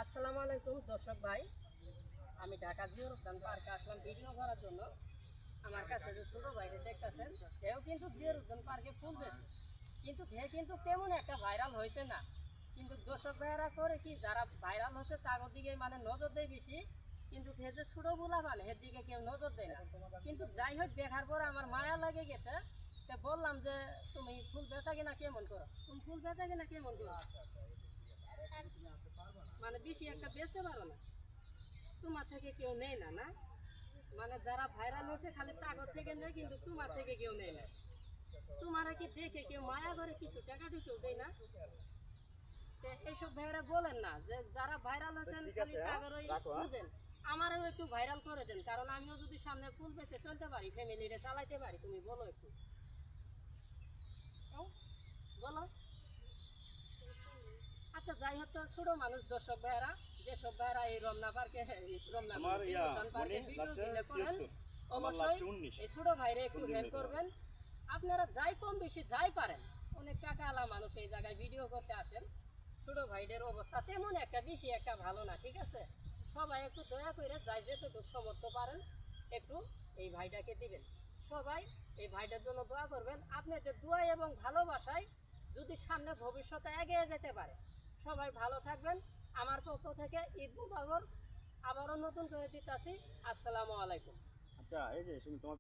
আসসালামু আলাইকুম দর্শক ভাই, আমি ঢাকা জিওর উদ্যান পার্কে আসলাম ভিডিও করার জন্য। আমার কাছে যে ছোটো ভাইরে দেখতেছেন, সেও কিন্তু জিওর উদ্যান পার্কে ফুল বেছে, কিন্তু হে কিন্তু তেমন একটা ভাইরাল হয়েছে না। কিন্তু দর্শক ভাইয়েরা করে কি, যারা ভাইরাল হচ্ছে তাদের দিকে মানে নজর দেয় বেশি, কিন্তু হে যে ছোটো গুলা মানে এর দিকে কেউ নজর দেয় না। কিন্তু যাই হোক, দেখার পরে আমার মায়া লাগে গেছে। তো বললাম যে তুমি ফুল বেচা কিনা কেমন করো, তুমি ফুল বেচা কিনা কেমন করো, মানে বেশি একটা বেচতে পারো না, তোমার থেকে কেউ নেয় না, না মানে যারা ভাইরাল হয়েছে খালি তাগর থেকে নেয়, কিন্তু তোমার থেকে কেউ নেয় না। তোমার কি দেখে কেউ মায়া করে কিছু টাকা ঢুকেও দেয় না? তো এইসব ভাইরা বলেন না যে যারা ভাইরাল হয়েছেন খালি তাগরই বুঝেন। আমারও একটু ভাইরাল করে দেন, কারণ আমিও যদি সামনে ফুল বেচে চলতে পারি, ফ্যামিলিটা চালাইতে পারি। তুমি বলো একটু, বলো। আচ্ছা যাই হোক, তো ছোট মানুষ দর্শক ভাইয়েরা, যেসব ভাইয়েরা এই রমনা পার্কে পার্কে ভিডিও দিলে করেন, অবশ্যই এই ছোট ভাইরে একটু হেল্প করবেন। আপনারা যাই কম বেশি যাই পারেন, অনেক টাকা আলা মানুষ এই জায়গায় ভিডিও করতে আসেন। ছোট ভাইদের অবস্থা তেমন একটা বেশি একটা ভালো না, ঠিক আছে? সবাই একটু দয়া করে যাই যেতটুকু সমর্থ পারেন একটু এই ভাইটাকে দিবেন। সবাই এই ভাইটার জন্য দোয়া করবেন। আপনাদের দোয়া এবং ভালোবাসায় যদি সামনে ভবিষ্যতে এগিয়ে যেতে পারে। সবাই ভালো থাকবেন। আমার পক্ষ থেকে ঈদ মুবারক আবারও নতুন করে দিতেছি। আসসালামু আলাইকুম। আচ্ছা, এই যে শুনি তোমার